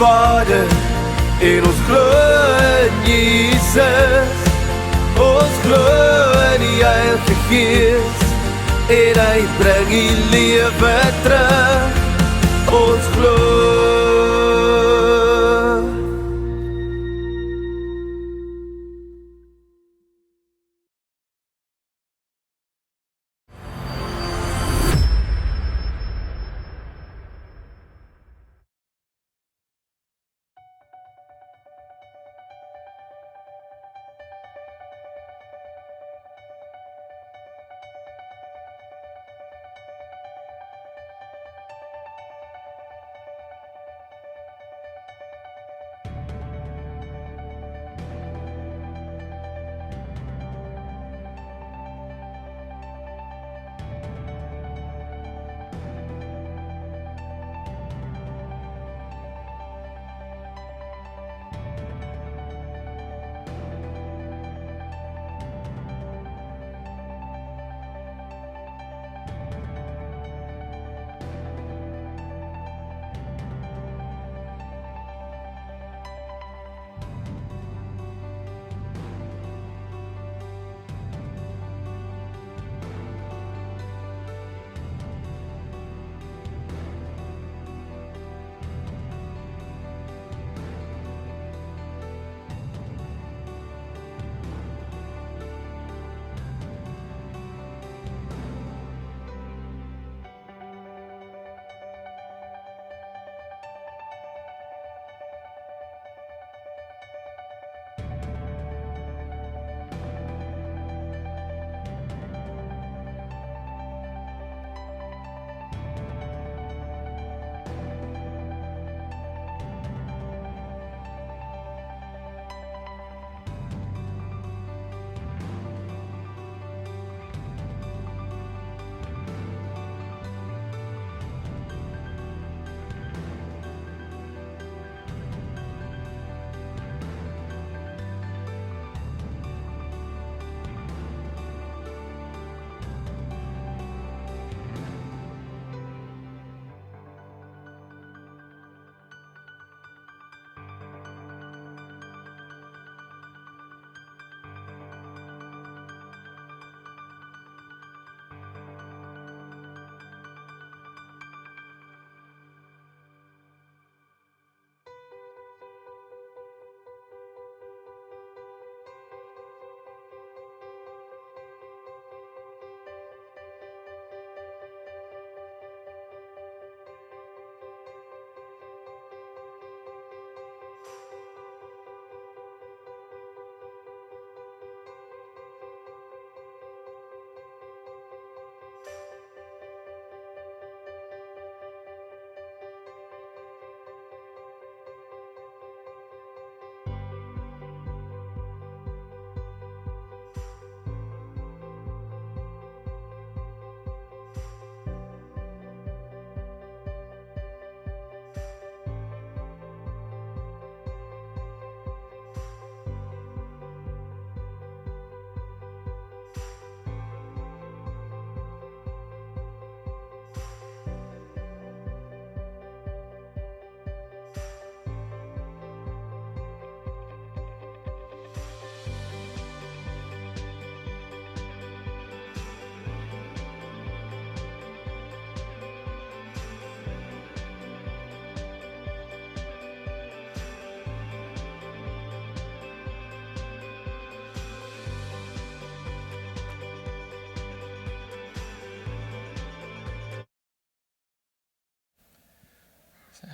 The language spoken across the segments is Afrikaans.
Vader en ons glo in Jesus. Ons glo in die Heilige Gees en hy bring die lewe terug. Ons glo.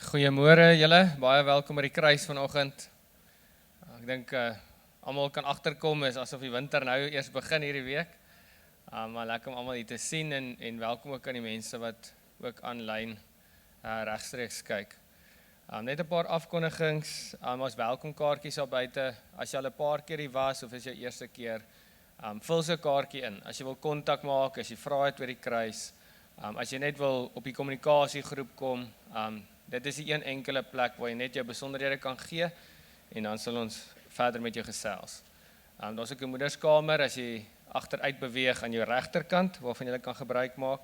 Goeiemôre julle, baie welkom by die kruis vanoggend. Ek dink almal kan agterkom is asof die winter nou eers begin hierdie week. Maar lekker om almal hier te sien en welkom ook aan die mense wat ook aanlyn regstreeks kyk. Net 'n paar afkondigings, ons welkomkaartjies daar buite. As jy al 'n paar keer hier was of is jou eerste keer, vul so 'n kaartjie in. As jy wil kontak maak, as jy vra het oor die kruis, as jy net wil op die kommunikasiegroep kom, dit is die een enkele plek waar jy net jou besonderhede kan gee en dan sal ons verder met jou gesels. Daar's ook 'n moederskamer as jy agteruit beweeg aan jou regterkant waarvan jy kan gebruik maak.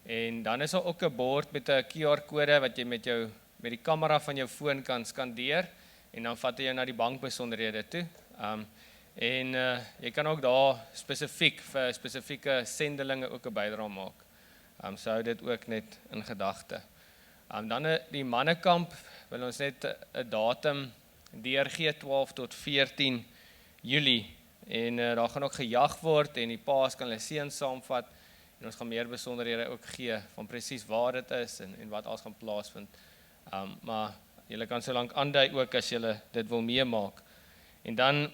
En dan is daar ook 'n bord met 'n QR-kode wat jy met jou met die kamera van jou foon kan skandeer en dan vat hy jou na die bankbesonderhede toe. En jy kan ook daar spesifiek vir spesifieke sendelinge ook 'n bydrae maak. So hou dit ook net in gedagte. Dan die mannekamp wil ons net 'n datum deurgee 12 tot 14 Julie. En daar gaan ook gejag word en die paas kan hulle seuns saamvat en ons gaan meer besonderhede ook gee van presies waar dit is en wat alles gaan plaasvind. Maar julle kan so lank aandui ook as julle dit wil meemaak. En dan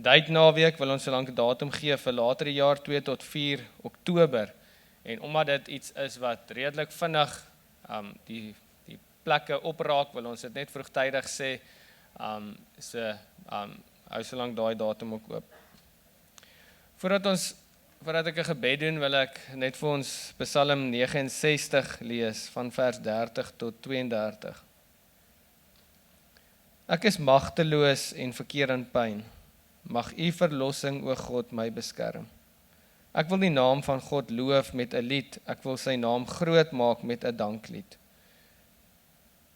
date naweek wil ons so lank 'n datum gee vir later die jaar 2 tot 4 Oktober. En omdat dit iets is wat redelik vinnig die plekke opraak, wil ons dit net vroegtydig sê. Hou so lank daai datum ook oop. Voordat ek 'n gebed doen, wil ek net vir ons Psalm 69 lees van vers 30 tot 32. Ek is magteloos en verkeer in pyn. Mag u verlossing, o God, my beskerm. Ek wil die naam van God loof met 'n lied. Ek wil sy naam groot maak met 'n danklied.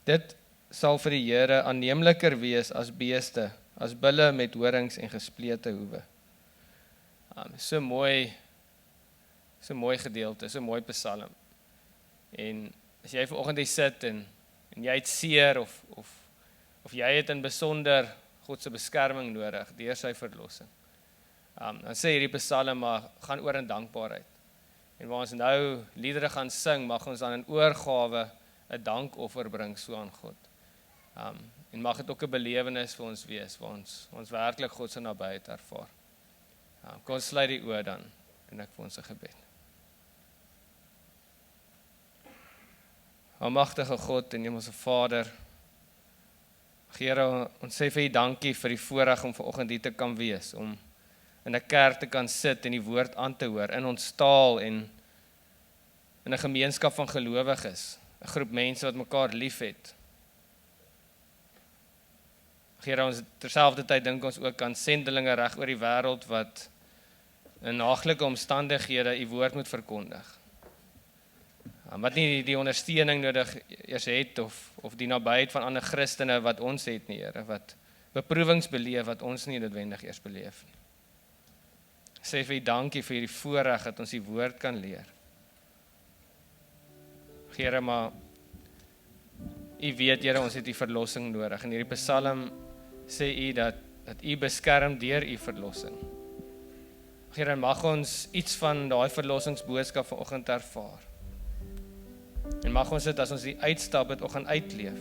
Dit sal vir die Here aanneemliker wees as beeste, as bulle met horings en gesplete hoewe. So mooi gedeelte, so mooi Psalm. En as jy vanoggend hier sit en jy het seer of jy het in besonder God se beskerming nodig deur sy verlossing. Dan sê hierdie Psalm maar gaan oor in dankbaarheid. En waar ons nou liedere gaan sing, mag ons dan in oorgawe 'n dankoffer bring so aan God. En mag dit ook 'n belewenis vir ons wees, waar ons werklik God se nabyheid ervaar. Kom ons sluit die oë dan, en ek vir ons 'n gebed. Almagtige God en Hemelse Vader, Here, ons sê vir U dankie vir die voorreg om vanoggend hier te kan wees, om in 'n kerk te kan sit en die woord aan te hoor, in ons taal en in 'n gemeenskap van gelowiges, 'n groep mense wat mekaar liefhet. Here, ons terselfdertyd dink ons ook aan sendelinge reg oor die wêreld wat in haaglike omstandighede U woord moet verkondig. Wat nie die ondersteuning nodig eers het of die nabyheid van ander Christene wat ons het nie, Here, wat beproewings beleef wat ons nie noodwendig eers beleef nie. Sê vir U dankie vir hierdie voorreg dat ons die woord kan leer. Here, maar U weet, Here, ons het U verlossing nodig. In hierdie Psalm sê U dat U beskerm deur U verlossing. Here, mag ons iets van daai verlossingsboodskap vanoggend ervaar. En mag ons dit as ons die uitstap het ook gaan uitleef.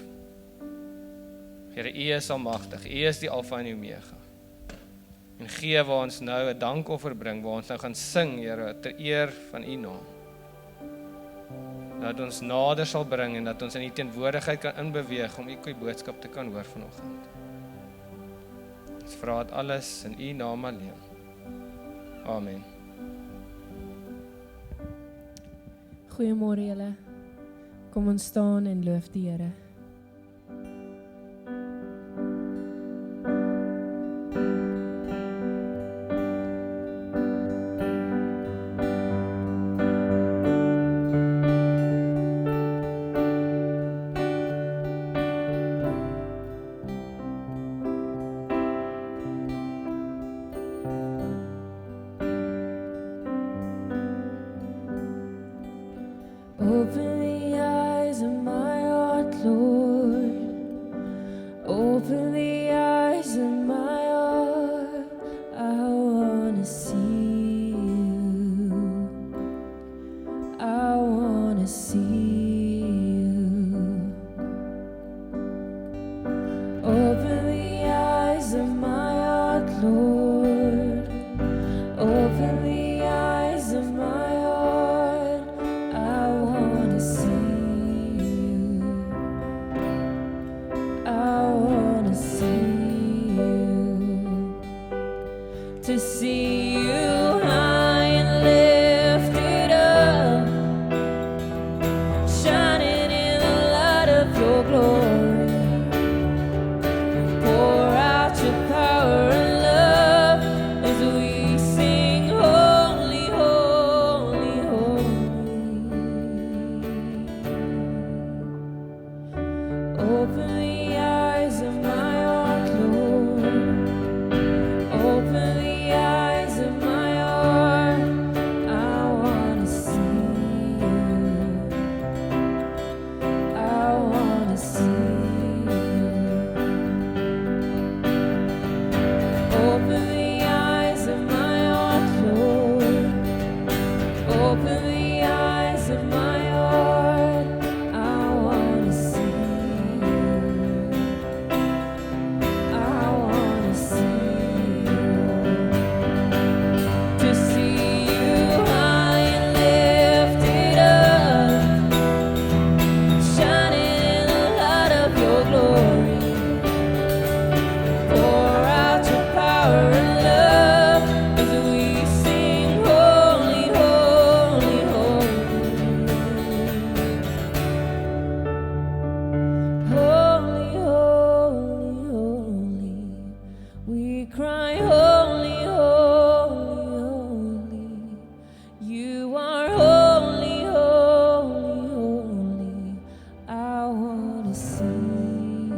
Here, U is almagtig. U is die Alfa en die Omega. En gee waar ons nou 'n dankoffer bring, waar ons nou gaan sing, Here, ter eer van U naam. Dat ons nader sal bring en dat ons in U teenwoordigheid kan inbeweeg om U goeie boodskap te kan hoor vanoggend. Ons vra dit alles in U naam alleen. Amen. Goeiemôre julle. Kom ons staan en loof die Here. Open the eyes of my heart, Lord. Open the eyes of my heart. I wanna see you. I wanna see you. Open the eyes of my heart, Lord. Open the eyes of my heart. I wanna see you. I wanna see you. To see you high and lifted up, shining in the light of your glory. Pour out your power and love as we sing, holy, holy, holy. We cry, holy, holy, holy. You are holy, holy, holy. I want to see you.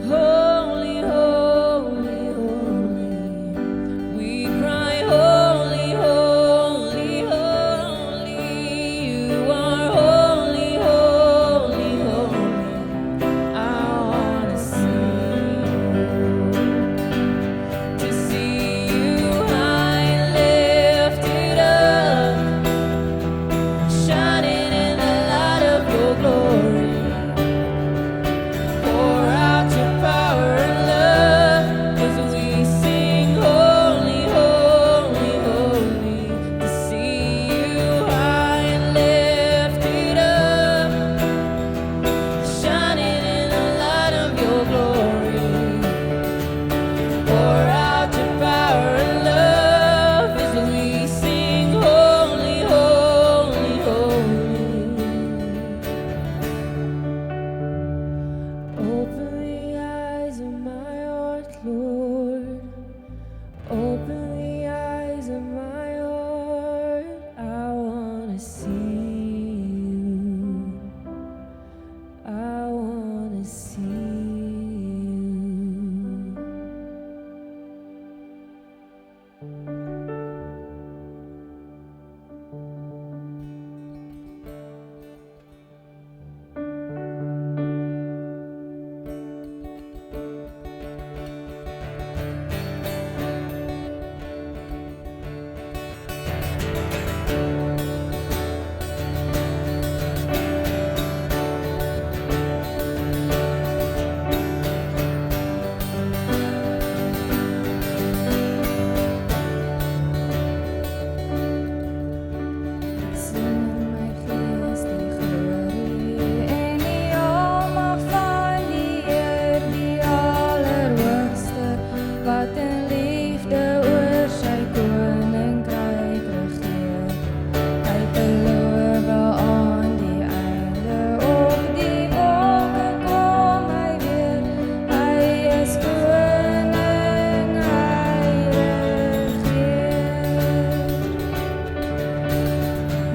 Holy, holy, holy. We cry, holy, holy, holy. You are holy, holy, holy. I wanna see you. To see you high and lifted up, shining in the light of your glory. Pour out your power and love as we sing, holy, holy, holy. To see you high and lifted up, shining in the light of your glory. Pour out your power and love as we sing, holy, holy, holy. Open the eyes of my heart, Lord. Open the eyes of my heart. I wanna see you. I wanna see you. Sien in my gees die glorie en die almag van die Heer, die Allerhoogste, wat in liefde oor sy koninkryk regeer. Hy beloof aan die einde, op die wolke kom hy weer. Hy is koning, hy regeer.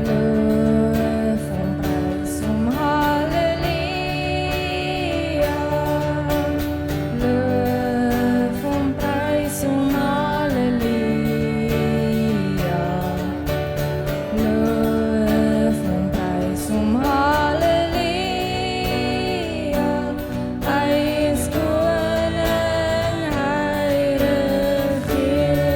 Loof en prys hom, halleluja. Loof en prys hom, halleluja. Loof en prys hom, halleluja. Hy is koning, hy regeer.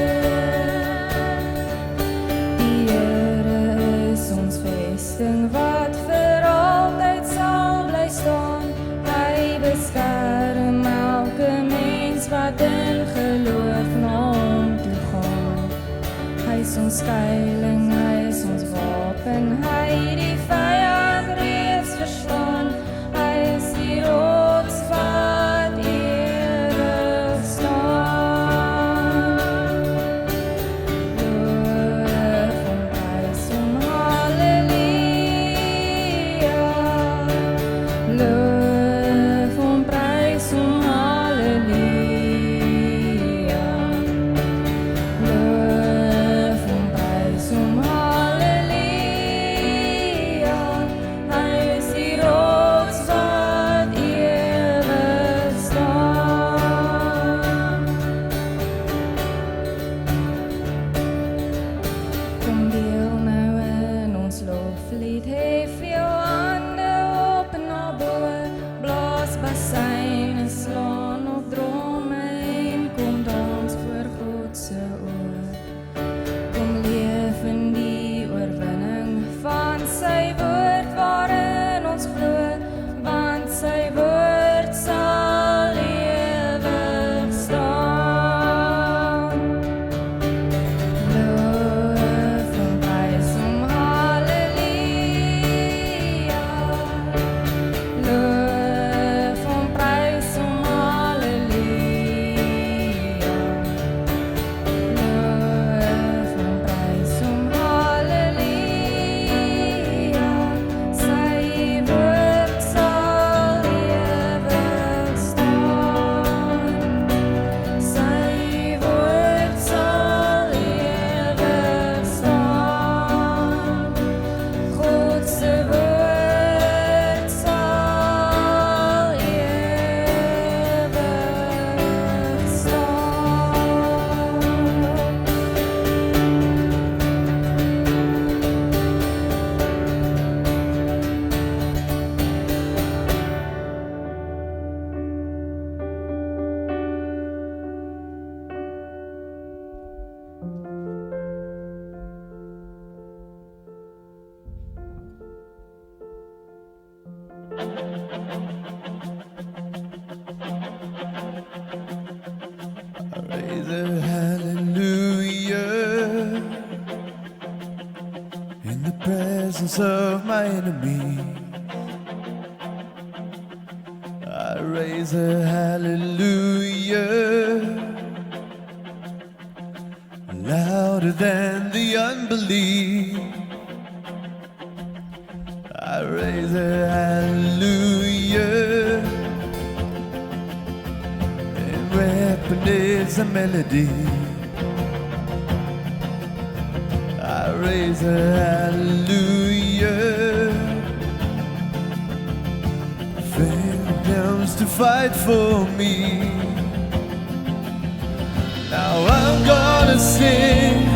Die Here is ons vesting wat vir altyd sal bly staan. Hy beskerm elke mens wat in geloof na hom toe gaan. Hy is ons skuiling, hy is ons wapen, hy die vyand reeds verslaan. Hy is die rots wat ewig staan. Loof en prys hom, halleluja. Loof en prys hom, halleluja. Loof en prys hom, halleluja. raise a hallelujah in the presence of my enemy. I raise a hallelujah louder than the unbelief. I raise a hallelujah, and weapon is a melody. I raise a hallelujah, faith comes to fight for me. Now I'm gonna sing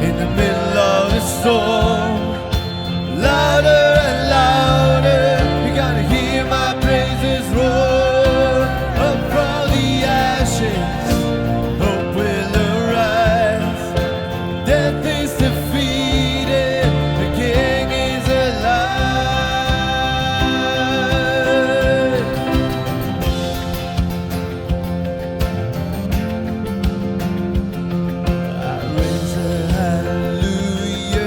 in the middle of the storm, louder and louder. You're gonna hear my praises roar up from the ashes. Hope will arise. Death is defeated. The King is alive. I raise a hallelujah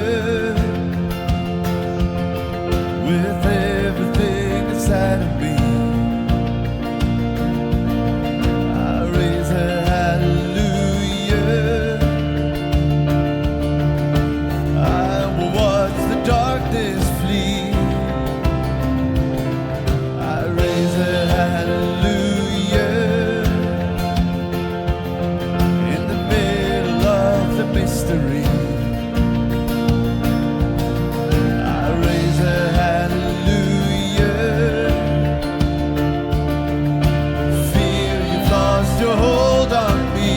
with everything inside of me. I raise a hallelujah. I will watch the darkness flee. I raise a hallelujah in the middle of the mystery. I raise a hallelujah. Fear you've lost your hold on me.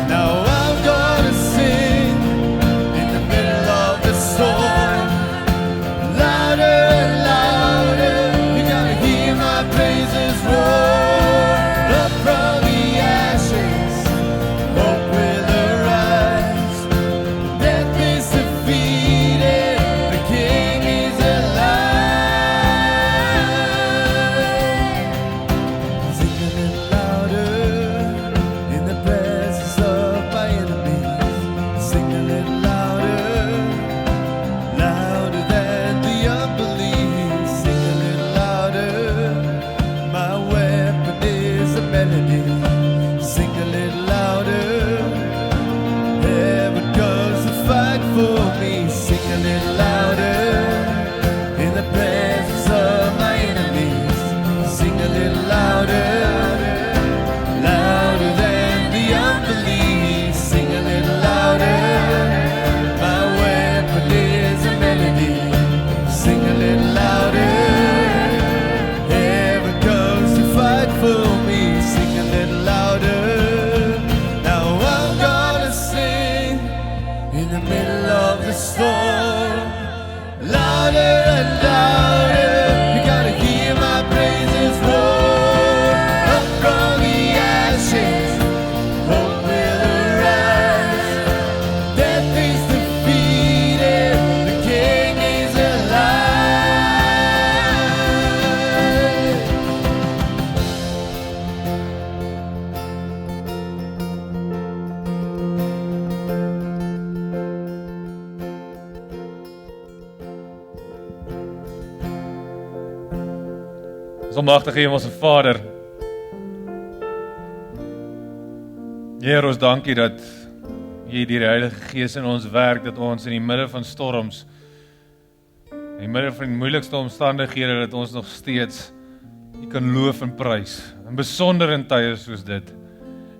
Now I'm gonna sing in the middle of the storm, louder and louder. You're gonna hear my praises roar up from the ashes. Hope will arise. Death is defeated. The King is alive. Sing a little louder in the presence of my enemies. Sing a little louder, louder than the unbelief. Sing a little louder. My weapon is a melody. Sing a little louder. Heaven comes to fight for me. Sing a little louder in the presence of my enemies. Sing a little louder, louder than the unbelief. Sing a little louder. My weapon is a melody. Sing a little louder. Heaven comes to fight for me. Sing a little louder. Now I'm gonna sing in the middle of the storm, louder and louder. You gotta hear my praises roar up from the ashes. Hope will arise. Death is defeated. The King is alive. Ons almagtige Hemelse Vader. Here, ons dankie dat U deur die Heilige Gees in ons werk, dat ons in die midde van storms, in die midde van die moeilikste omstandighede, dat ons nog steeds U kan loof en prys, en besonder in tye soos dit.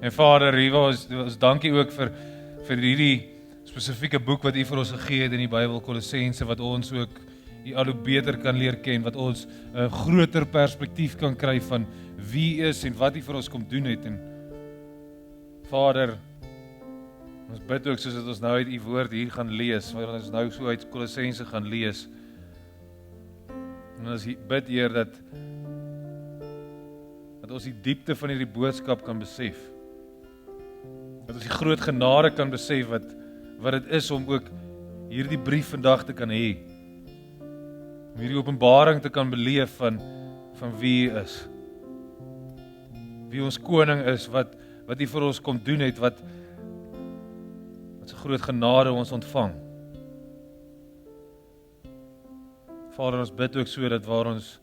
En Vader, ons dankie ook vir hierdie spesifieke boek wat U vir ons gegee het in die Bybel, Kolossense, wat ons ook U al hoe beter kan leer ken, wat ons 'n groter perspektief kan kry van wie U is en wat U vir ons kom doen het. En Vader, ons bid ook soos dat ons nou uit U woord hier gaan lees, want ons nou so uit Kolossense gaan lees. En ons bid, Heer, dat ons die diepte van hierdie boodskap kan besef. Dat ons die groot genade kan besef wat dit is om ook hierdie brief vandag te kan hê. Om hierdie openbaring te kan beleef van wie U is. wie ons koning is, wat U vir ons kom doen het, wat so groot genade ons ontvang. Vader, ons bid ook so dat waar ons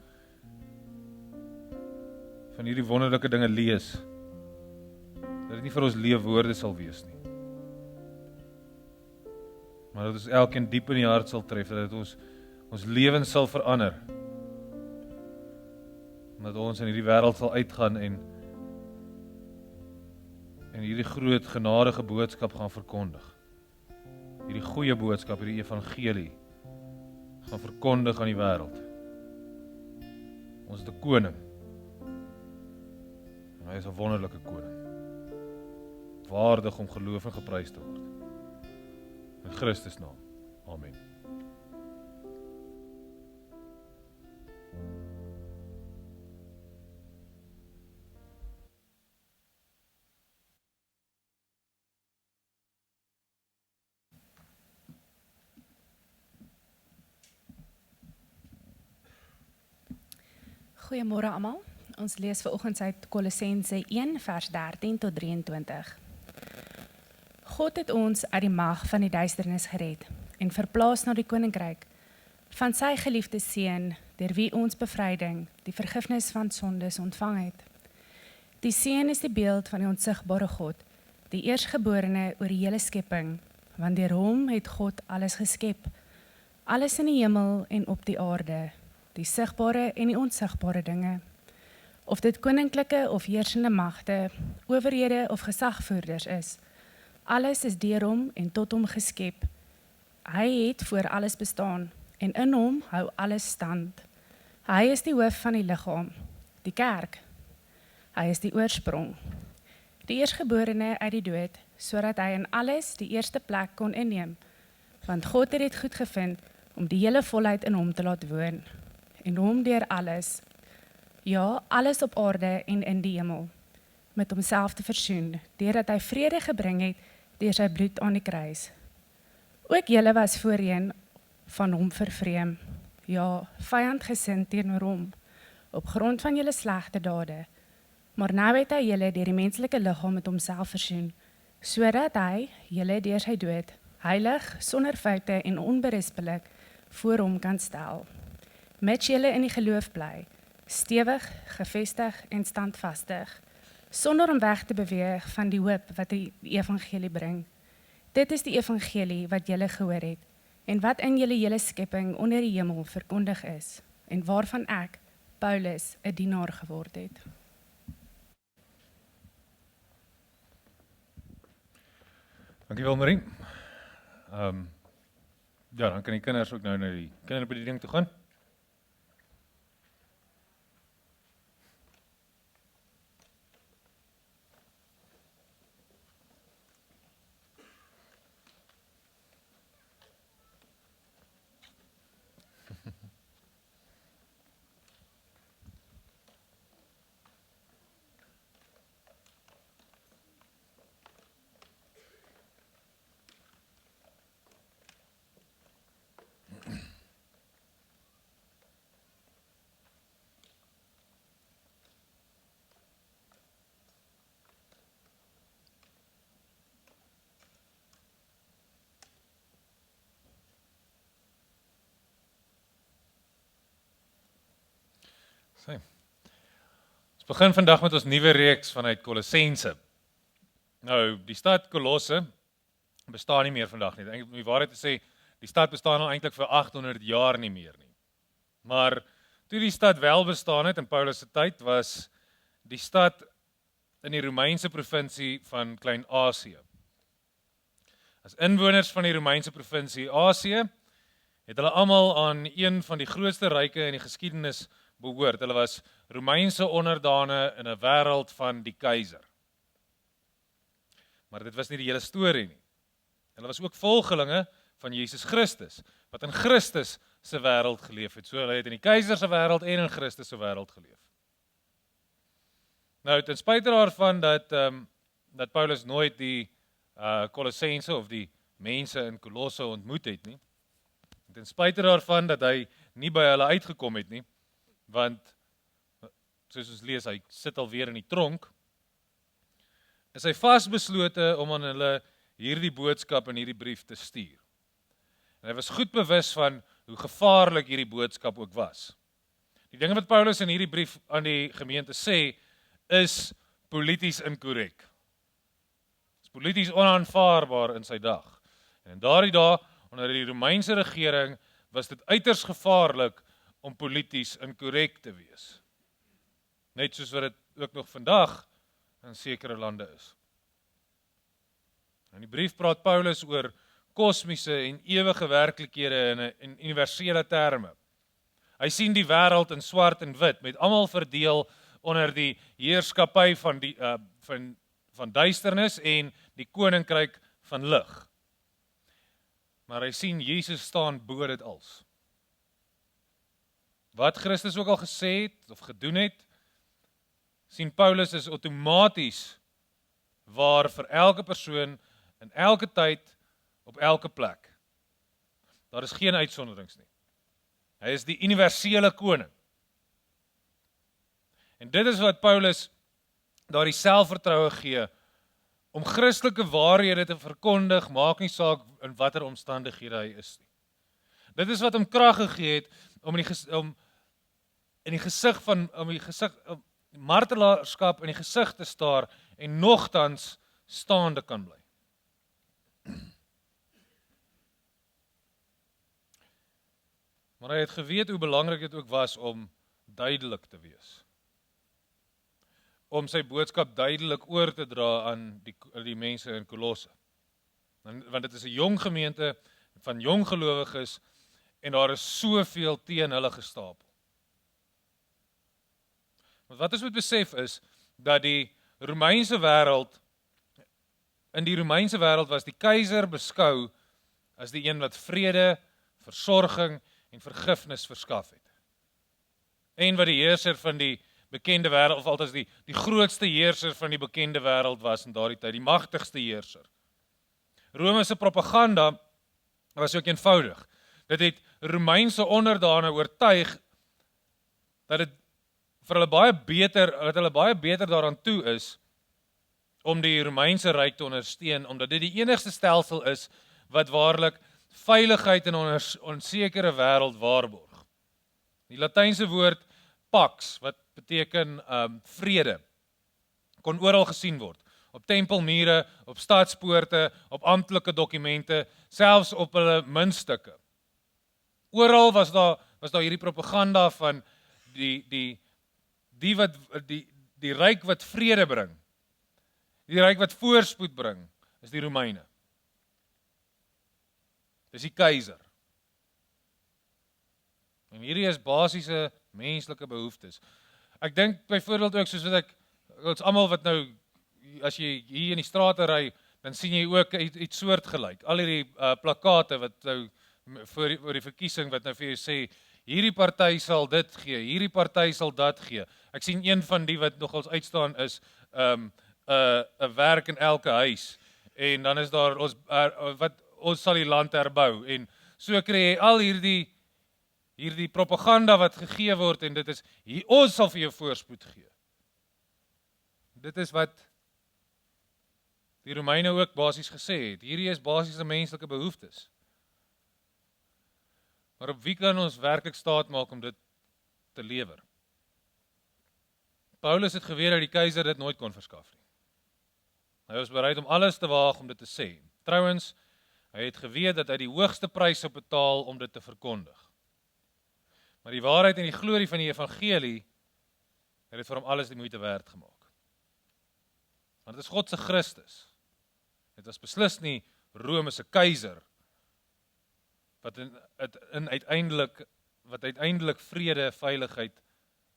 van hierdie wonderlike dinge lees, dat dit nie vir ons leefwoorde sal wees nie, maar dat ons elkeen diep in die hart sal tref, dat dit ons lewens sal verander, dat ons in hierdie wêreld sal uitgaan en hierdie groot genadige boodskap gaan verkondig. Hierdie goeie boodskap, hierdie evangelie gaan verkondig aan die wêreld. Ons het 'n koning. En hy is 'n wonderlike koning. Waardig om geloof en geprys te word. In Christus naam. Amen. Goeiemôre almal. Ons lees vanoggend uit Kolossense 1 vers 13 tot 23. God het ons uit die mag van die duisternis gered en verplaas na die koninkryk van sy geliefde seun, deur wie ons bevryding, die vergifnis van sondes ontvang het. Die seun is die beeld van die onsigbare God, die eerstgeborene oor die hele skepping, want deur hom het God alles geskep, alles in die hemel en op die aarde, die sigbare en die onsigbare dinge, of dit koninklike of heersende magte, owerhede of gesagvoerders is. Alles is deur hom en tot hom geskep. Hy het voor alles bestaan en in hom hou alles stand. Hy is die hoof van die liggaam, die kerk. Hy is die oorsprong, die eerstgeborene uit die dood, sodat hy in alles die eerste plek kon inneem, want God het dit goed gevind om die hele volheid in hom te laat woon, en hom deur alles, ja, alles op aarde en in die hemel, met homself te versoen, deurdat hy vrede gebring het deur sy bloed aan die kruis. Ook julle was voorheen van hom vervreem, ja, vyandgesind teenoor hom, op grond van julle slegte dade, maar nou het hy julle deur die menslike liggaam met homself versoen, sodat hy julle deur sy dood heilig, sonder foute en onberispelik voor hom kan stel. Met julle in die geloof bly, stewig, gevestig en standvastig, sonder om weg te beweeg van die hoop wat die evangelie bring. Dit is die evangelie wat julle gehoor het, en wat in julle hele skepping onder die hemel verkondig is, en waarvan ek, Paulus, 'n dienaar geword het. Dankjewel Marie. Ja, dan kan die kinders ook nou na die kinderbediening toe gaan. Ons begin vandag met ons nuwe reeks vanuit Kolossense. Nou, die stad Kolosse bestaan nie meer vandag nie. Om die waarheid te sê, die stad bestaan al eintlik vir 800 jaar nie meer nie. Maar toe die stad wel bestaan het in Paulus se tyd, was die stad in die Romeinse provinsie van Klein-Asië. As inwoners van die Romeinse provinsie Asië, het hulle almal aan een van die grootste ryke in die geskiedenis behoort. Hulle was Romeinse onderdane in 'n wêreld van die keiser. Maar dit was nie die hele storie nie. Hulle was ook volgelinge van Jesus Christus, wat in Christus se wêreld geleef het. So hulle het in die keiser se wêreld en in Christus se wêreld geleef. Nou, ten spyte daarvan dat Paulus nooit die Kolossense of die mense in Kolosse ontmoet het nie, ten spyte daarvan dat hy nie by hulle uitgekom het nie, want soos ons lees, hy sit alweer in die tronk, is hy vasbeslote om aan hulle hierdie boodskap en hierdie brief te stuur. En hy was goed bewus van hoe gevaarlik hierdie boodskap ook was. Die dinge wat Paulus in hierdie brief aan die gemeente sê, is polities inkorrek. Is polities onaanvaarbaar in sy dag. En in daardie dae, onder die Romeinse regering, was dit uiters gevaarlik om polities inkorrek te wees. Net soos wat dit ook nog vandag in sekere lande is. In die brief praat Paulus oor kosmiese en ewige werklikhede in universele terme. Hy sien die wêreld in swart en wit, met almal verdeel onder die heerskappy van duisternis en die koninkryk van lig. Maar hy sien Jesus staan bo dit als. Wat Christus ook al gesê het of gedoen het, sien Paulus is outomaties waar vir elke persoon in elke tyd op elke plek. Daar is geen uitsonderings nie. Hy is die universele koning. En dit is wat Paulus daardie selfvertroue gee om Christelike waarhede te verkondig, maak nie saak in watter omstandighede hy is nie. Dit is wat hom krag gegee het om martelaarskap in die gesig te staar en nogtans staande kan bly. Maar hy het geweet hoe belangrik dit ook was om duidelik te wees. Om sy boodskap duidelik oor te dra aan die mense in Kolosse. Want dit is 'n jong gemeente van jong gelowiges en daar is soveel teen hulle gestapel. Maar wat ons moet besef is dat in die Romeinse wêreld was die keiser beskou as die een wat vrede, versorging en vergifnis verskaf het. En wat die heerser van die bekende wêreld, of althans die grootste heerser van die bekende wêreld was in daardie tyd, die magtigste heerser. Rome se propaganda was ook eenvoudig. Dit het Romeinse onderdane oortuig dat dit vir hulle baie beter daaraan toe is om die Romeinse ryk te ondersteun, omdat dit die enigste stelsel is wat waarlik veiligheid in 'n onsekere wêreld waarborg. Die Latynse woord pax, wat beteken vrede, kon oral gesien word. Op tempelmure, op stadspoorte, op amptelike dokumente, selfs op hulle muntstukke. Oral was daar hierdie propaganda van die ryk wat vrede bring. Die ryk wat voorspoed bring, is die Romeine. Dis die keiser. En hierdie is basiese menslike behoeftes. Ek dink byvoorbeeld ook soos wat ons almal wat nou, as jy hier in die strate ry, dan sien jy ook iets soortgelyk. Al hierdie plakate wat nou voor die verkiesing wat nou vir jou sê, hierdie party sal dit gee, hierdie party sal dat gee. Ek sien een van die wat nogals uitstaan is 'n werk in elke huis. En dan is daar ons sal die land herbou. En so kry jy al hierdie propaganda wat gegee word en dit is, ons sal vir jou voorspoed gee. Dit is wat die Romeine ook basies gesê het. Hierdie is basiese menslike behoeftes. Maar op wie kan ons werklik staat maak om dit te lewer? Paulus het geweet dat die keiser dit nooit kon verskaf nie. Hy was bereid om alles te waag om dit te sê. Trouwens, hy het geweet dat hy die hoogste prys sou betaal om dit te verkondig. Maar die waarheid en die glorie van die evangelie het dit vir hom alles die moeite werd gemaak. Want dit is God se Christus. Dit was beslis nie Rome se keiser wat uiteindelik vrede, veiligheid,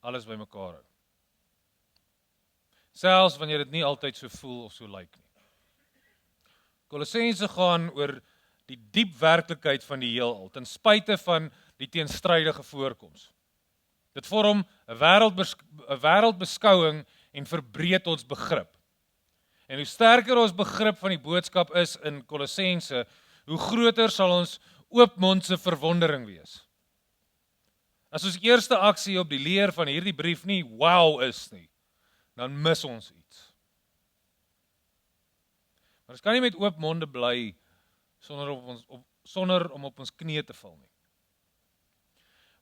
alles bymekaar hou. Selfs wanneer dit nie altyd so voel of so lyk nie. Kolossense gaan oor die diep werklikheid van die heelal, ten spyte van die teenstrydige voorkoms. Dit vorm 'n wêreldbeskouing en verbreed ons begrip. En hoe sterker ons begrip van die boodskap is in Kolossense, hoe groter sal ons oopmondse verwondering wees. As ons eerste aksie op die leer van hierdie brief nie wow is nie, dan mis ons iets. Maar ons kan nie met oop monde bly sonder om op ons knieë te val nie.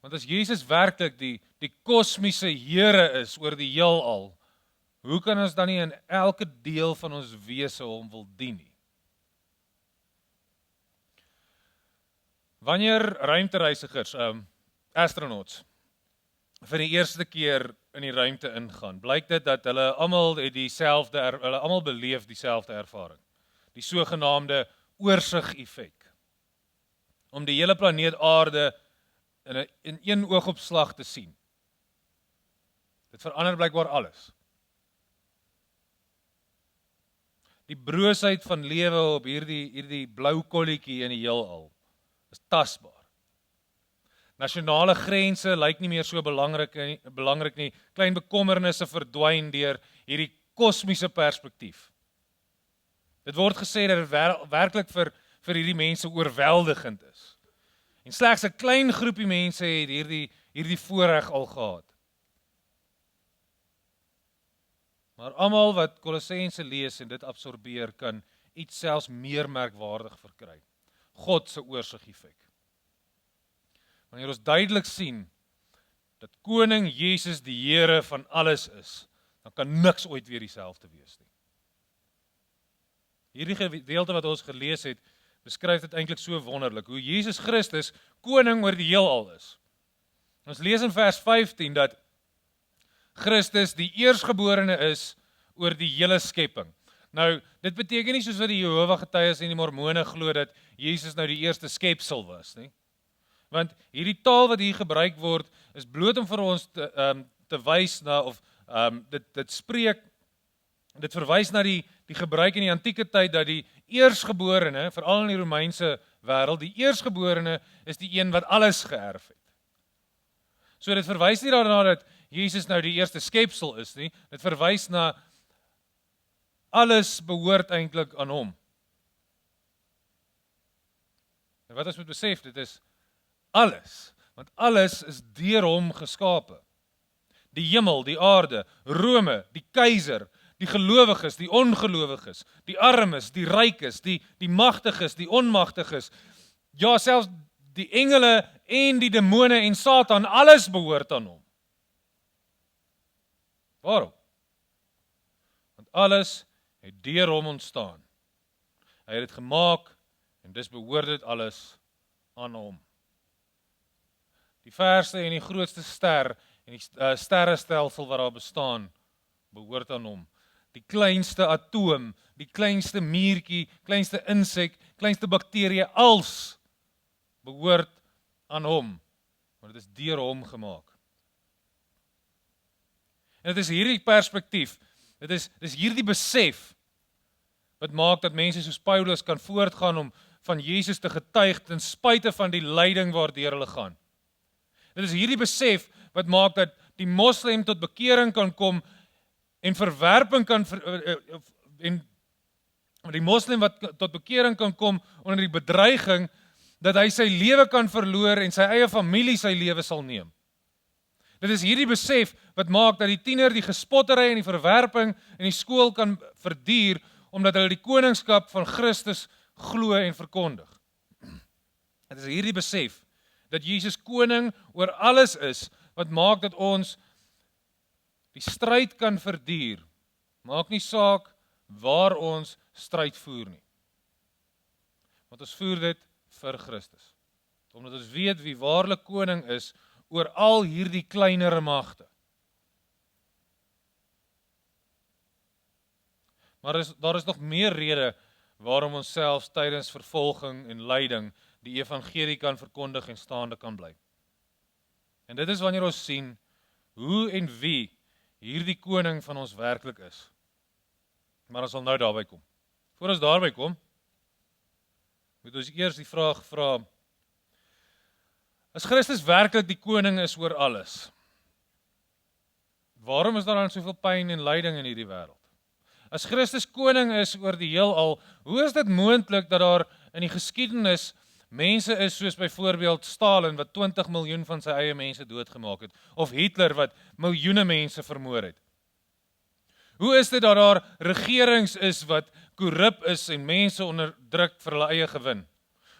Want as Jesus werklik die kosmiese Here is oor die heelal, hoe kan ons dan nie in elke deel van ons wese hom wil dien nie? Wanneer ruimtereisigers, astronauts, vir die eerste keer in die ruimte ingaan, blyk dit dat hulle almal beleef dieselfde ervaring. Die sogenaamde oorsig-effek. Om die hele planeet Aarde in een oogopslag te sien. Dit verander blykbaar alles. Die broosheid van lewe op hierdie blou kolletjie in die heelal is tasbaar. Nasionale grense lyk nie meer so belangrik nie. Klein bekommernisse verdwyn deur hierdie kosmiese perspektief. Dit word gesê dat dit werklik vir hierdie mense oorweldigend is. En slegs 'n klein groepie mense het hierdie voorreg al gehad. Maar almal wat Kolossense lees en dit absorbeer, kan iets selfs meer merkwaardig verkry. God se oorsig-effek. Wanneer ons duidelik sien dat koning Jesus die Here van alles is, dan kan niks ooit weer dieselfde wees nie. Hierdie gedeelte wat ons gelees het, beskryf dit eintlik so wonderlik, hoe Jesus Christus koning oor die heelal is. Ons lees in vers 15 dat Christus die eersgeborene is oor die hele skepping. Nou, dit beteken nie soos wat die Jehova getuies en die Mormone glo dat Jesus nou die eerste skepsel was nie. Want hierdie taal wat hier gebruik word, is bloot om vir ons te wys na, of dit verwys na die gebruik in die antieke tyd, dat die eersgeborene, veral in die Romeinse wêreld, die eersgeborene is die een wat alles geërf het. So dit verwys nie daarna dat Jesus nou die eerste skepsel is nie, dit verwys na alles behoort eintlik aan hom. En wat ons moet besef, dit is alles, want alles is deur hom geskape. Die hemel, die aarde, Rome, die keiser, die gelowiges, die ongelowiges, die armes, die rykes, die magtiges, die onmagtiges, ja, selfs die engele en die demone en Satan, alles behoort aan hom. Waarom? Want alles het deur hom ontstaan. Hy het dit gemaak en dis behoort dit alles aan hom. Die verste en die grootste ster en die sterrestelsel wat daar bestaan, behoort aan hom. Die kleinste atoom, die kleinste muurtjie, kleinste insek, kleinste bakterie, als behoort aan hom, want dit is deur hom gemaak. En dit is hierdie perspektief, dit is hierdie besef, wat maak dat mense soos Paulus kan voortgaan om van Jesus te getuig, ten spyte van die lyding waardeur hulle gaan. Dit is hierdie besef, wat maak dat die moslim tot bekering kan kom, en verwerping en die moslim wat tot bekering kan kom onder die bedreiging, dat hy sy lewe kan verloor en sy eie familie sy lewe sal neem. Dit is hierdie besef wat maak dat die tiener die gespottery en die verwerping in die skool kan verduur, omdat hulle die koningskap van Christus glo en verkondig. Dit is hierdie besef dat Jesus koning oor alles is, wat maak dat ons die stryd kan verduur. Maak nie saak waar ons stryd voer nie. Want ons voer dit vir Christus. Omdat ons weet wie waarlik koning is oor al hierdie kleinere magte. Maar daar is nog meer rede waarom ons selfs tydens vervolging en lyding die evangelie kan verkondig en staande kan bly. En dit is wanneer ons sien hoe en wie hierdie koning van ons werklik is. Maar ons sal nou daarby kom. Voor ons daarby kom, moet ons eers die vraag vra: as Christus werklik die koning is oor alles, waarom is daar dan soveel pyn en lyding in hierdie wêreld? As Christus koning is oor die heelal, hoe is dit moontlik dat daar in die geskiedenis mense is soos byvoorbeeld Stalin wat 20 miljoen van sy eie mense doodgemaak het, of Hitler wat miljoene mense vermoor het? Hoe is dit dat daar regerings is wat korrup is en mense onderdruk vir hulle eie gewin?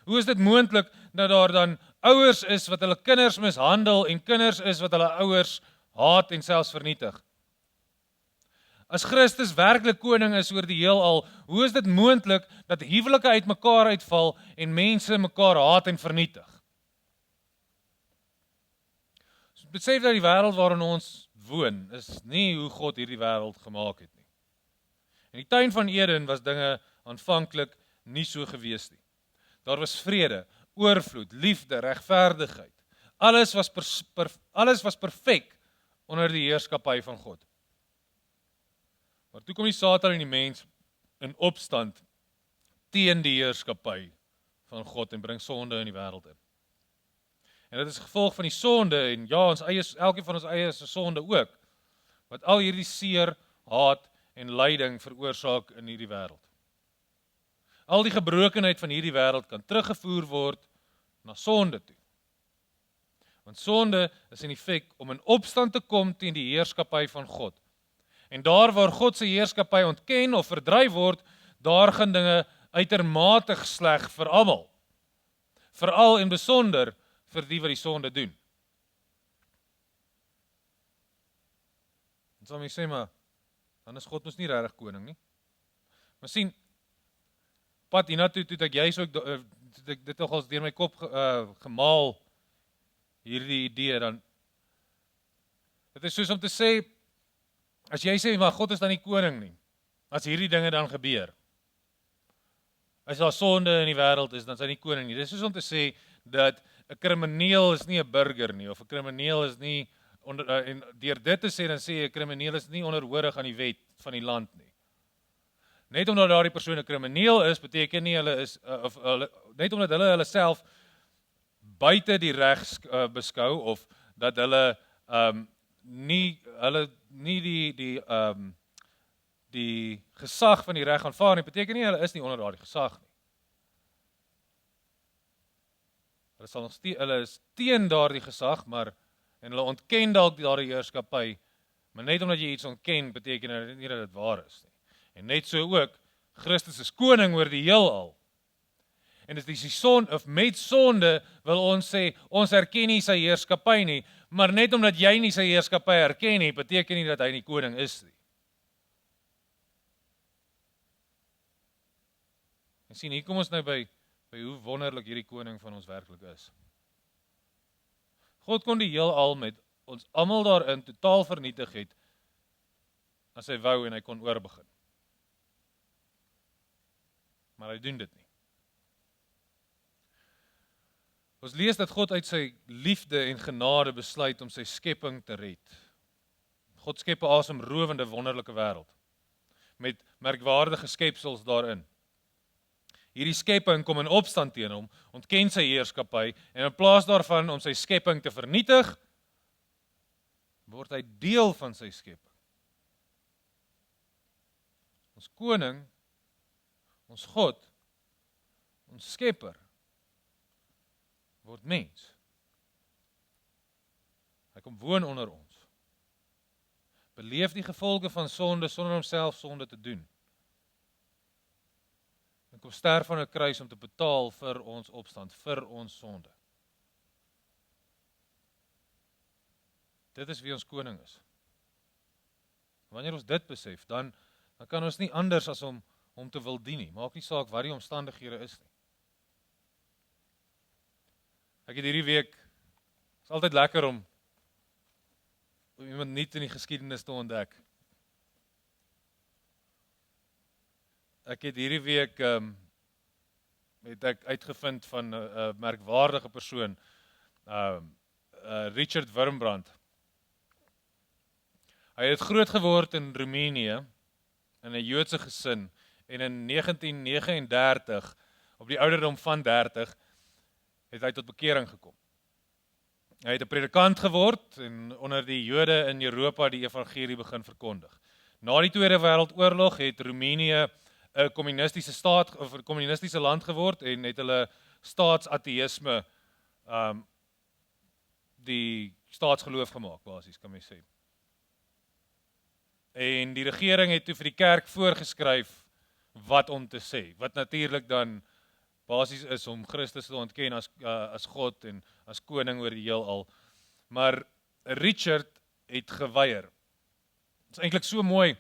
Hoe is dit moontlik dat daar dan ouers is wat hulle kinders mishandel en kinders is wat hulle ouers haat en selfs vernietig? As Christus werklik koning is oor die heelal, hoe is dit moontlik dat huwelike uitmekaar uitval en mense mekaar haat en vernietig? So besef dat die wêreld waarin ons woon, is nie hoe God hierdie wêreld gemaak het nie. In die tuin van Eden was dinge aanvanklik nie so gewees nie. Daar was vrede, oorvloed, liefde, regverdigheid. Alles was perfek onder die heerskappy van God. Maar toe kom die Satan en die mens in opstand teen die heerskappy van God en bring sonde in die wêreld in. En dit is gevolg van die sonde en ja, elkeen van ons eie se sonde ook, wat al hierdie seer, haat en lyding veroorsaak in hierdie wêreld. Al die gebrokenheid van hierdie wêreld kan teruggevoer word na sonde toe. Want sonde is in effek om in opstand te kom teen die heerskappy van God. En daar waar God se heerskappy ontken of verdryf word, daar gaan dinge uitermate sleg vir almal. Veral en besonder vir die wat die sonde doen. Dan sal my sê, maar dan is God mos nie regtig koning nie. Maar sien, pad hiernatoe toe ek juis ook dit nogals deur my kop gemaal hierdie idee dan. Dit is soos om te sê, as jy sê, maar God is dan nie koning nie, as hierdie dinge dan gebeur. As daar sonde in die wêreld is, dan is hy nie koning nie. Dit is soos om te sê, dat 'n krimineel is nie 'n burger nie, of 'n krimineel is nie, en deur dit te sê, dan sê jy, 'n krimineel is nie onderhoorig aan die wet van die land nie. Net omdat daardie persoon 'n krimineel is, beteken nie hulle is, net omdat hulle self buite die reg beskou, of dat hulle nie die gesag van die reg aanvaar nie, beteken nie hulle is nie onder daardie gesag nie. Hulle is teen daardie gesag, en hulle ontken dalk daardie heerskappy, maar net omdat jy iets ontken, beteken dit nie dat dit waar is nie. En net so ook, Christus is koning oor die heelal. En dis met sonde wil ons sê, ons erken nie sy heerskappy nie, maar net omdat jy nie sy heerskappy erken nie, beteken nie dat hy nie koning is nie. En sien, hier kom ons nou by hoe wonderlik hierdie koning van ons werklik is. God kon die heelal met ons almal daarin totaal vernietig het, as hy wou en hy kon oorbegin. Maar hy doen dit nie. Ons lees dat God uit sy liefde en genade besluit om sy skepping te red. God skep 'n asemrowende wonderlike wêreld, met merkwaardige skepsels daarin. Hierdie skepping kom in opstand teen hom, ontken sy heerskappy, en in plaas daarvan om sy skepping te vernietig, word hy deel van sy skepping. Ons koning, ons God, ons skepper, word mens. Hy kom woon onder ons. Beleef die gevolge van sonde sonder homself sonde te doen. En kom sterf aan 'n kruis om te betaal vir ons opstand, vir ons sonde. Dit is wie ons koning is. Wanneer ons dit besef, dan kan ons nie anders as om te wil dien nie. Maak nie saak wat die omstandighede is nie. Ek het hierdie week, is altyd lekker om iemand nuut in die geskiedenis te ontdek. Ek het hierdie week het ek uitgevind van 'n merkwaardige persoon, Richard Wurmbrand. Hy het groot geword in Roemenië, in 'n Joodse gesin, en in 1939, op die ouderdom van 30, het hy tot bekering gekom. Hy het 'n predikant geword en onder die Jode in Europa die evangelie begin verkondig. Na die Tweede Wêreldoorlog het Roemenië 'n kommunistiese staat of 'n kommunistiese land geword en het hulle staatsateïsme die staatsgeloof gemaak, basies kan mens sê. En die regering het toe vir die kerk voorgeskryf wat om te sê, wat natuurlik dan basies is om Christus te ontken as God en as koning oor die heelal. Maar Richard het geweier. Dit is eintlik so mooi.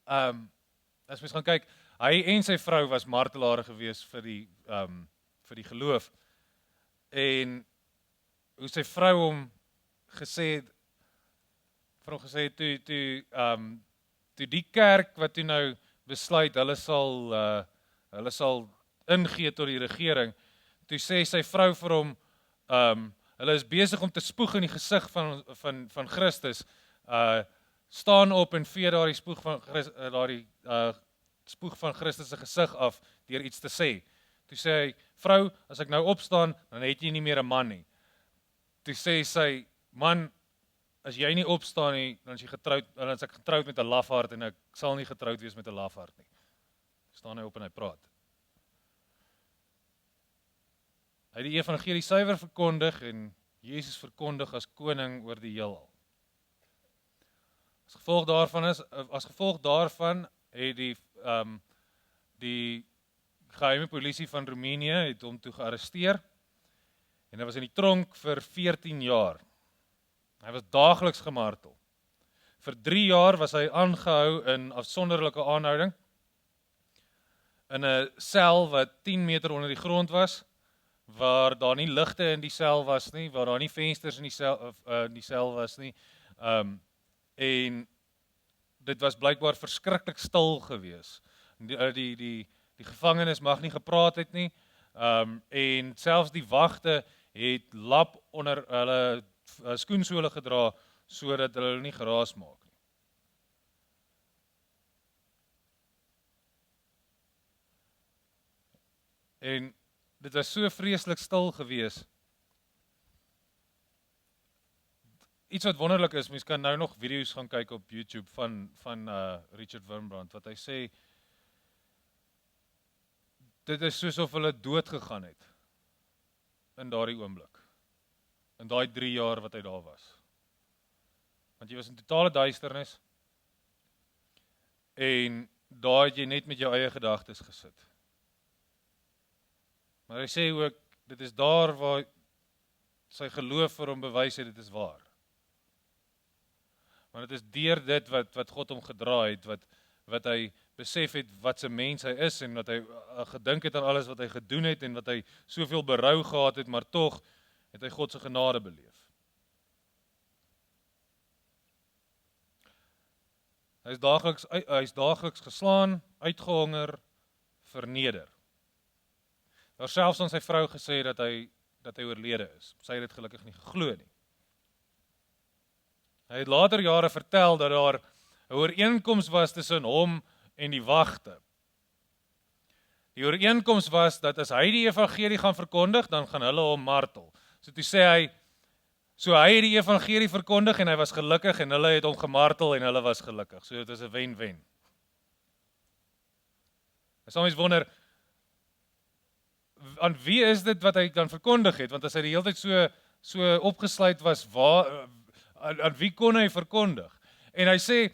As mens gaan kyk, hy en sy vrou was martelare gewees vir die geloof. En hoe sy vrou hom gesê het, toe die kerk wat toe nou besluit, hulle sal ingee tot die regering, toe sê sy vrou vir hom, hulle is besig om te spoeg in die gesig van Christus, staan op en vee daardie spoeg van Christus se gesig af, deur iets te sê. Toe sê hy, vrou, as ek nou opstaan, dan het jy nie meer 'n man nie. Toe sê sy, man, as jy nie opstaan nie, dan is ek getroud met 'n lafaard en ek sal nie getroud wees met 'n lafaard nie. Staan hy op en hy praat. Hy het die evangelie suiwer verkondig en Jesus verkondig as koning oor die heelal. As gevolg daarvan het die geheime polisie van Roemenië het hom toe gearresteer en hy was in die tronk vir 14 jaar. Hy was daagliks gemartel. Vir 3 jaar was hy aangehou in afsonderlike aanhouding in 'n sel wat 10 meter onder die grond was, waar daar nie ligte in die sel was nie, waar daar nie vensters in die sel was nie. En dit was blykbaar verskriklik stil gewees. Die gevangenes mag nie gepraat het nie, en selfs die wagte het lap onder hulle skoensole gedra, sodat hulle nie geraas maak nie. En dit was so vreeslik stil gewees. Iets wat wonderlik is, mens kan nou nog video's gaan kyk op YouTube van Richard Wurmbrand, wat hy sê, dit is soos of hulle dood gegaan het, in daardie oomblik, in daai 3 jaar wat hy daar was. Want jy was in totale duisternis, en daar het jy net met jou eie gedagtes gesit. Maar hy sê ook, dit is daar waar sy geloof vir hom bewys het, dit is waar. Want dit is deur dit wat God hom gedra het, wat hy besef het wat se mens hy is, en wat hy gedink het aan alles wat hy gedoen het, en wat hy soveel berou gehad het, maar tog het hy God se genade beleef. Hy is daagliks geslaan, uitgehonger, verneder. Daar selfs aan sy vrou gesê dat hy oorlede is. Sy het dit gelukkig nie geglo nie. Hy het later jare vertel dat daar 'n ooreenkoms was tussen hom en die wagte. Die ooreenkoms was dat as hy die evangelie gaan verkondig, dan gaan hulle hom martel. So toe sê hy, hy het die evangelie verkondig en hy was gelukkig, en hulle het hom gemartel en hulle was gelukkig. So dit is 'n wen-wen. Ek sal mens wonder, aan wie is dit wat hy dan verkondig het? Want as hy die hele tyd so opgesluit was, aan wie kon hy verkondig? En hy sê,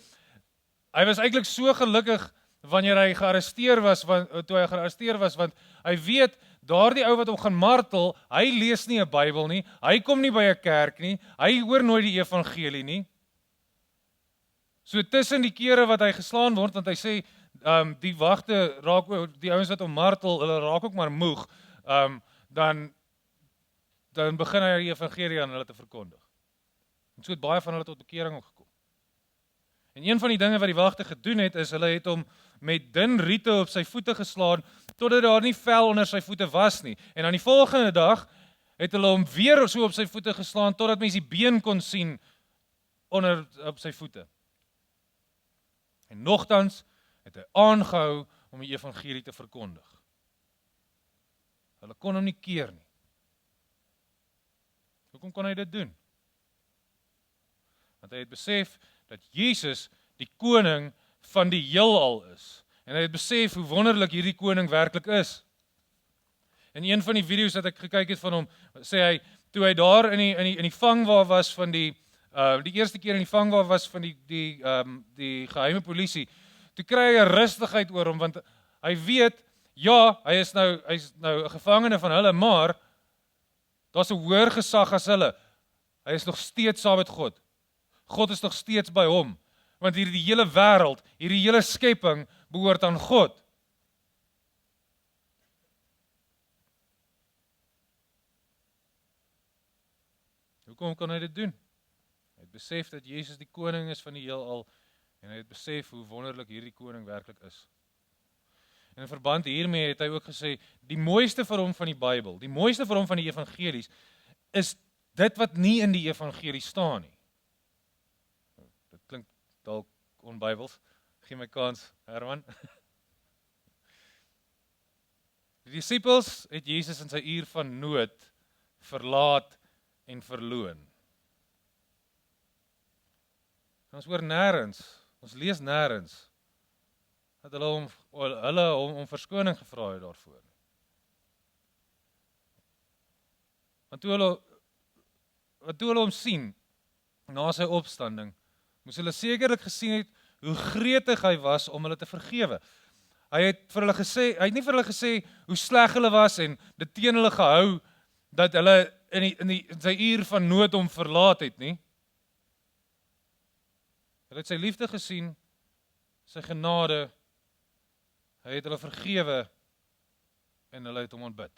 hy was eintlik so gelukkig wanneer hy gearresteer was, want hy weet, daardie ou wat hom gaan martel, hy lees nie 'n Bybel nie, hy kom nie by 'n kerk nie, hy hoor nooit die evangelie nie. So tussen die kere wat hy geslaan word, want hy sê, die wagte raak ook, die ouens wat hom martel, hulle raak ook maar moeg, dan begin hy die evangelie aan hulle te verkondig. En so het baie van hulle tot bekering gekom. En een van die dinge wat die wagte gedoen het, is hulle het hom met dun riete op sy voete geslaan, totdat daar nie vel onder sy voete was nie. En aan die volgende dag het hulle hom weer so op sy voete geslaan, totdat mens die been kon sien op sy voete. En nogtans het hy aangehou om die evangelie te verkondig. Hulle kon hom nie keer nie. Hoekom kon hy dit doen? Want hy het besef dat Jesus die koning van die heelal is. En hy het besef hoe wonderlik hierdie koning werklik is. In een van die video's wat ek gekyk het van hom, sê hy, toe hy daar in die vangwa was van die eerste keer in die vangwa was van die geheime polisie, toe kry hy 'n rustigheid oor hom, want hy weet, ja, hy's nou 'n gevangene van hulle, maar daar's 'n hoër gesag as hulle. Hy is nog steeds saam met God. God is nog steeds by hom, want hierdie hele wêreld, hierdie hele skepping behoort aan God. Hoekom kan hy dit doen? Hy het besef dat Jesus die koning is van die heelal en hy het besef hoe wonderlik hierdie koning werklik is. En in verband hiermee het hy ook gesê, die mooiste vir hom van die Bybel, die mooiste vir hom van die evangelies, is dit wat nie in die evangelie staan nie. Dit klink dalk onbybels. Gee my kans, Herman. Die disippels het Jesus in sy uur van nood verlaat en verloon. Ons hoor nêrens, ons lees nêrens dat hulle hom om verskoning gevra het daarvoor. Want toe hulle hom sien na sy opstanding, moes hulle sekerlik gesien het hoe gretig hy was om hulle te vergewe. Hy het nie vir hulle gesê hoe sleg hulle was en dit teen hulle gehou dat hulle in sy uur van nood hom verlaat het nie. Hulle het sy liefde gesien, sy genade, hy het hulle vergewe en hulle het hom aanbid.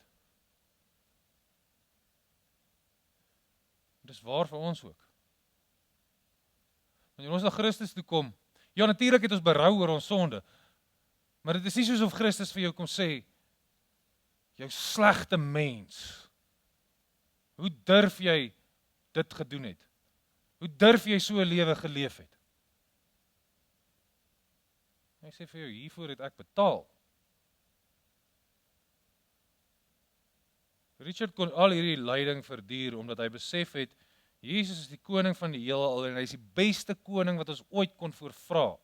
Dis waar vir ons ook. Wanneer ons na Christus toe kom, ja natuurlik het ons berou oor ons sonde, maar dit is nie soos of Christus vir jou kom sê, jou slegte mens, hoe durf jy dit gedoen het? Hoe durf jy so 'n lewe geleef het? Hy sê vir jou, hiervoor het ek betaal. Richard kon al hierdie lyding verduur, omdat hy besef het, Jesus is die koning van die heelal en hy is die beste koning wat ons ooit kon voorvra.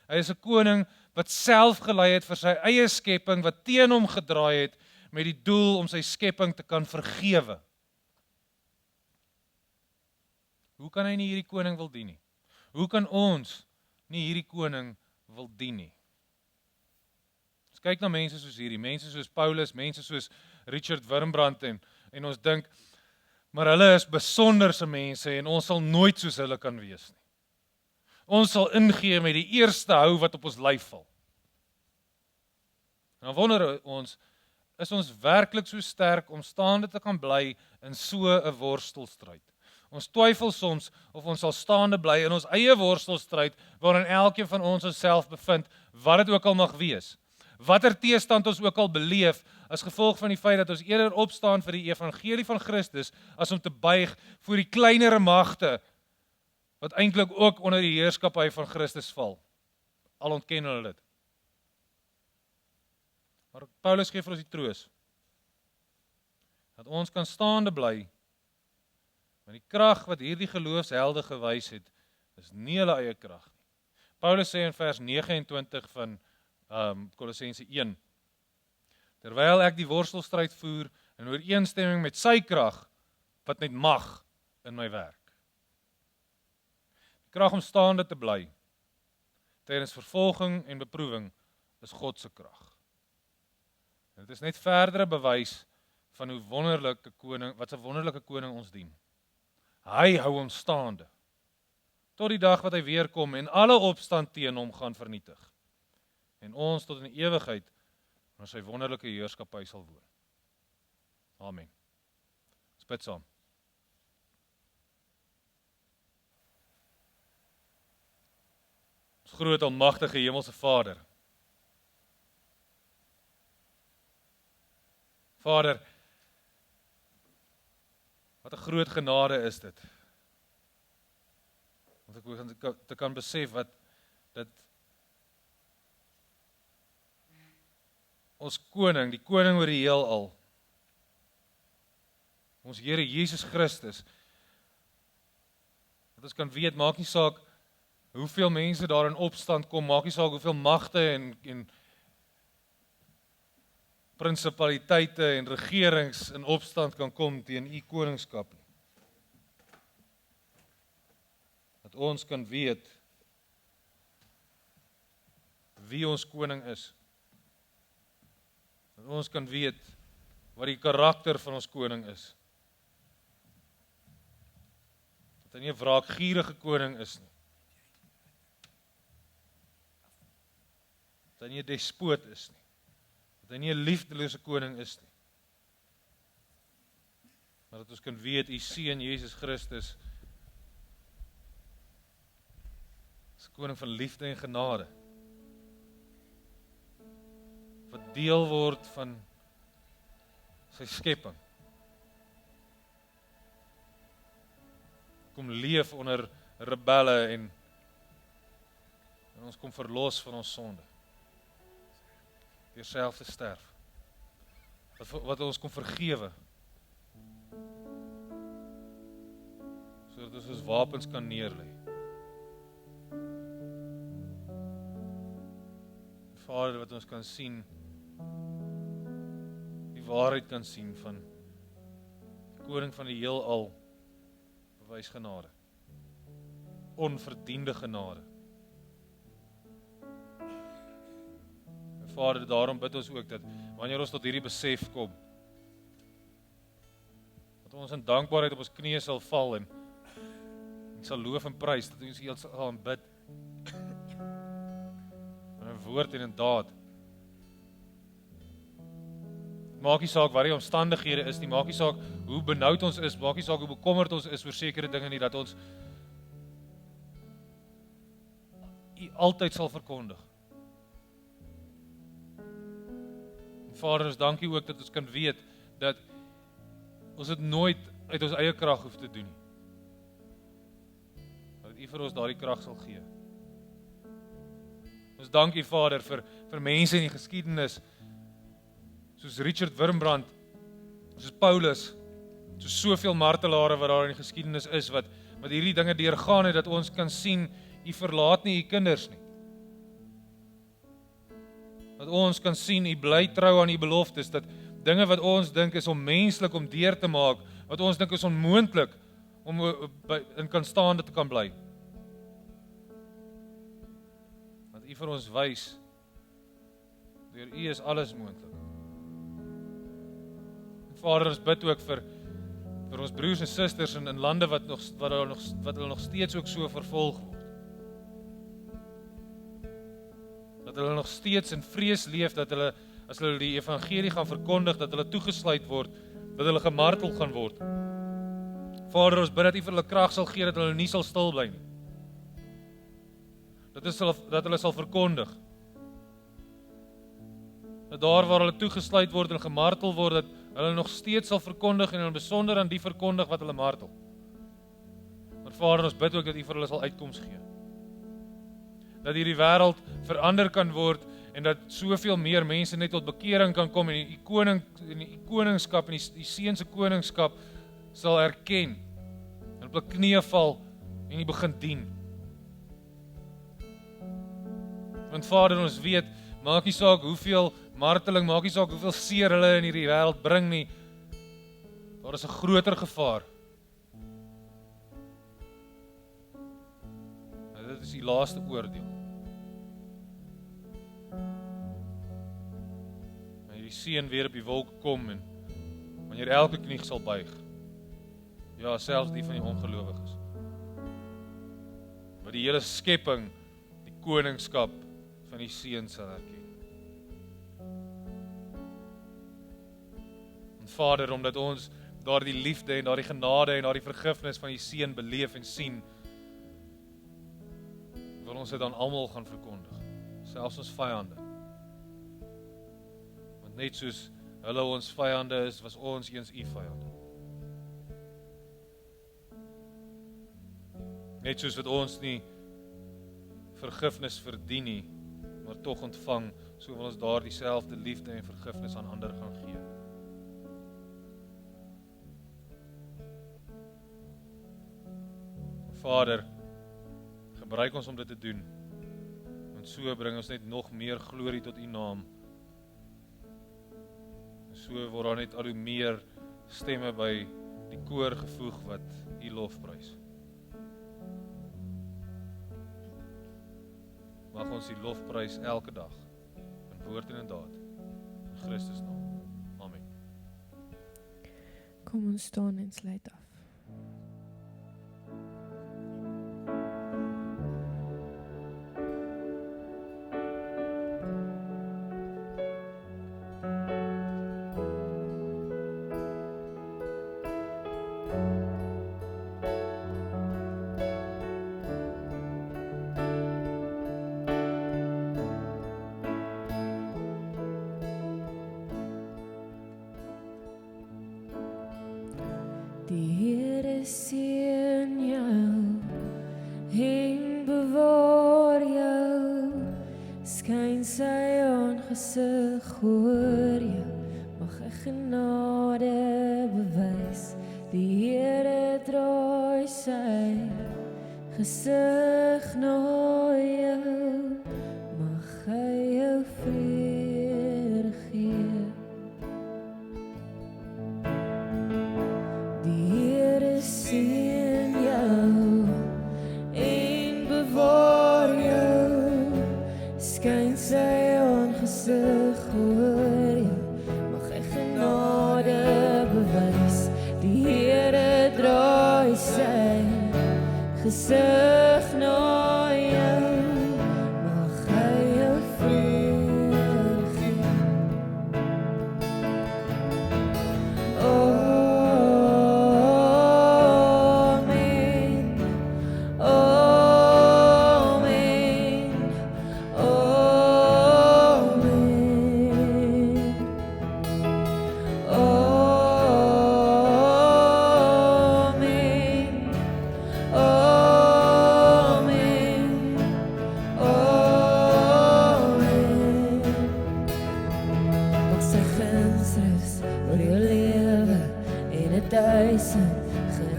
Hy is 'n koning wat self gelei het vir sy eie skepping, wat teen hom gedraai het, met die doel om sy skepping te kan vergewe. Hoe kan hy nie hierdie koning wil dien nie? Hoe kan ons nie hierdie koning wil dien nie? Ons kyk na mense soos hierdie, mense soos Paulus, mense soos Richard Wurmbrand en ons dink, maar hulle is besonderse mense en ons sal nooit soos hulle kan wees nie. Ons sal ingee met die eerste hou wat op ons lyf val. En dan wonder ons, is ons werklik so sterk om staande te kan bly in so 'n worstelstryd? Ons twyfel soms of ons sal staande bly in ons eie worstelstryd waarin elkeen van ons onsself bevind, wat dit ook al mag wees. Watter teestand ons ook al beleef as gevolg van die feit dat ons eerder opstaan vir die evangelie van Christus as om te buig voor die kleinere magte wat eintlik ook onder die heerskappy van Christus val. Al ontken hulle dit. Maar Paulus gee vir ons die troos dat ons kan staande bly. Want die krag wat hierdie geloofshelde gewys het, is nie hulle eie krag nie. Paulus sê in vers 29 van Kolossense 1, terwyl ek die worstelstryd voer in ooreenstemming met sy krag, wat met mag in my werk. Die krag om staande te bly tydens vervolging en beproewing is God se krag. En dit is net verdere bewys van hoe wonderlike koning, wat 'n wonderlike koning ons dien. Hy hou hom staande tot die dag wat hy weer kom en alle opstand teen hom gaan vernietig. En ons tot in die ewigheid in sy wonderlike heerskappy sal woon. Amen. Ons bid saam. Ons groot almagtige hemelse Vader. Vader, wat 'n groot genade is dit. Want ek te kan besef dat ons koning, die koning oor die heelal, ons Here Jesus Christus, dat ons kan weet, maak nie saak hoeveel mense daar in opstand kom, maak nie saak hoeveel magte en prinsipaliteite en regerings in opstand kan kom teen u koningskap. Dat ons kan weet wie ons koning is. Dat ons kan weet wat die karakter van ons koning is. Dat hy nie 'n wraakgierige koning is nie. Dat hy nie 'n despoot is nie. Dat hy nie 'n liefdelose koning is nie. Maar dat ons kan weet, u seun Jesus Christus is koning van liefde en genade. Wat deel word van sy skepping. Kom leef onder rebelle en ons kom verlos van ons sonde. Deur self te sterf. Wat ons kom vergewe. Sodat ons wapens kan neerlê. Vader, wat ons kan sien, die waarheid kan sien van die koning van die heelal, bewys genade. Onverdiende genade. En Vader, daarom bid ons ook dat wanneer ons tot hierdie besef kom, dat ons in dankbaarheid op ons knieë sal val en sal loof en prys, dat ons hier sal aanbid in 'n woord en in daad. Maak nie saak wat die omstandighede is nie, maak nie saak hoe benoud ons is, maak nie saak hoe bekommerd ons is oor sekere dinge nie, dat ons U altyd sal verkondig. En Vader, ons dankie ook dat ons kan weet dat ons dit nooit uit ons eie krag hoef te doen nie. Dat U vir ons daardie krag sal gee. Ons dankie Vader vir mense in die geskiedenis soos Richard Wurmbrand, soos Paulus, soos soveel martelare wat daar in die geskiedenis is, wat hierdie dinge deurgaan het, dat ons kan sien, U verlaat nie U kinders nie. Dat ons kan sien, U bly trou aan U beloftes, dat dinge wat ons dink is onmenslik om deur te maak, wat ons dink is onmoontlik om in kan staande te kan bly. Dat U vir ons wys, deur U is alles moontlik. Vader, ons bid ook vir ons broers en susters in lande wat hulle nog steeds ook so vervolg word. Dat hulle nog steeds in vrees leef, dat hulle, as hulle die evangelie gaan verkondig, dat hulle toegesluit word, dat hulle gemartel gaan word. Vader, ons bid dat U vir hulle krag sal gee, dat hulle nie sal stil bly nie. Dat hulle sal verkondig. Dat daar waar hulle toegesluit word en gemartel word, dat hulle nog steeds sal verkondig en in besonder aan die verkondig wat hulle martel. Maar Vader, ons bid ook dat U vir hulle sal uitkoms gee. Dat hierdie wêreld verander kan word en dat soveel meer mense net tot bekering kan kom en die koningskap en die seun se koningskap sal erken en op hul knieë val en U begin dien. Want Vader, ons weet, maak nie saak hoeveel marteling, maak nie saak hoeveel seer hulle in hierdie wêreld bring nie, daar is 'n groter gevaar. En dit is die laaste oordeel. Wanneer die seun weer op die wolk kom en wanneer elke knie sal buig, ja, selfs die van die ongelowiges, wat die hele skepping die koningskap van die seun sal erken. En Vader, omdat ons daardie liefde en daardie genade en daardie vergifnis van die seun beleef en sien, wil ons dit aan almal gaan verkondig, selfs ons vyande. Want net soos hulle ons vyande is, was ons eens U vyande. Net soos wat ons nie vergifnis verdien nie, maar tog ontvang, so wil ons daar dieselfde liefde en vergifnis aan ander gaan gee. Vader, gebruik ons om dit te doen, want so bring ons net nog meer glorie tot U naam. En so word daar net al hoe meer stemme by die koor gevoeg wat U lofprys. mag ons die lof prys elke dag, in woord en in daad, in Christus naam. Amen. Kom ons staan en sluit af. Die Here seën jou en bewaar jou, skyn sy aangesig oor jou, mag hy genade bewys. Die Here draai sy gesig na jou, mag hy jou vrede gee. Seën jou en bewaar jou, skyn sy aangesig oor jou, mag hy genade bewys. Die Here draai sy gesig na jou, mag hy jou vrede gee.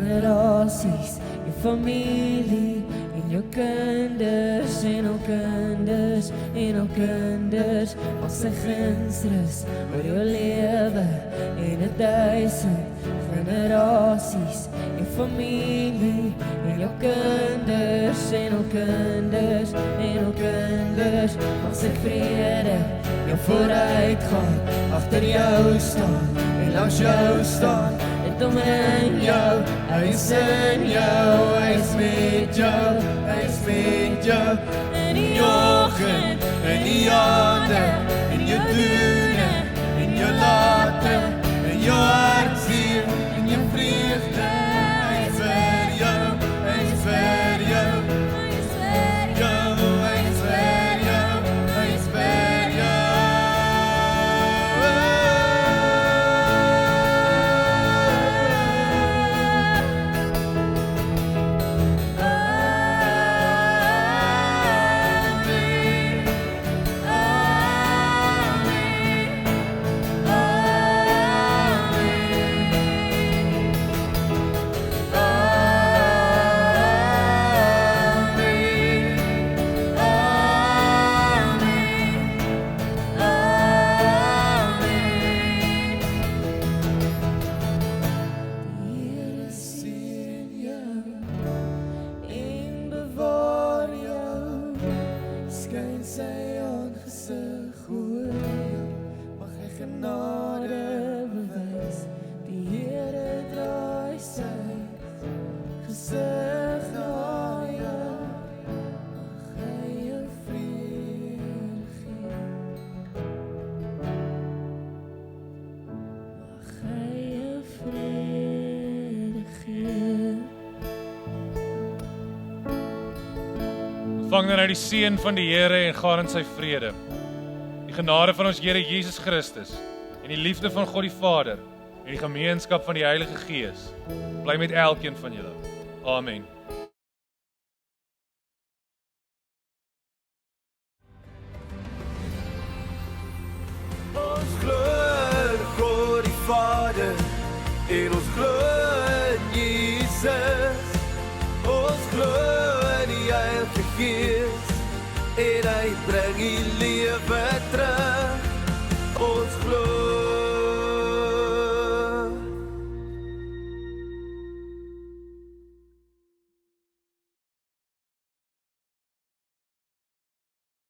Generasies, jou familie en jou kinders en al kinders en al kinders, mag sy guns rus oor jou lewe en 1000 generasies, jou familie en jou kinders en al kinders en al kinders, mag sy vrede jou vooruitgaan, agter jou staan en langs jou staan. Om in jou, hy is in jou, hy is met jou, hy is met jou. In die oggend, in die aande, in jou doene, in jou late, in jou hartseer, in jou vreugde. Hy is vir jou, hy is vir jou, hy is vir jou, hy is vir jou, hy is vir jou. Ontvang dan nou die seën van die Here en gaan in sy vrede. Die genade van ons Here Jesus Christus en die liefde van God die Vader en die gemeenskap van die Heilige Gees bly met elkeen van julle. Amen. Ons glo in God die Vader en ons glo in Jesus. Ons glo in die Heilige Gees en hy bring die lewe terug. Ons glo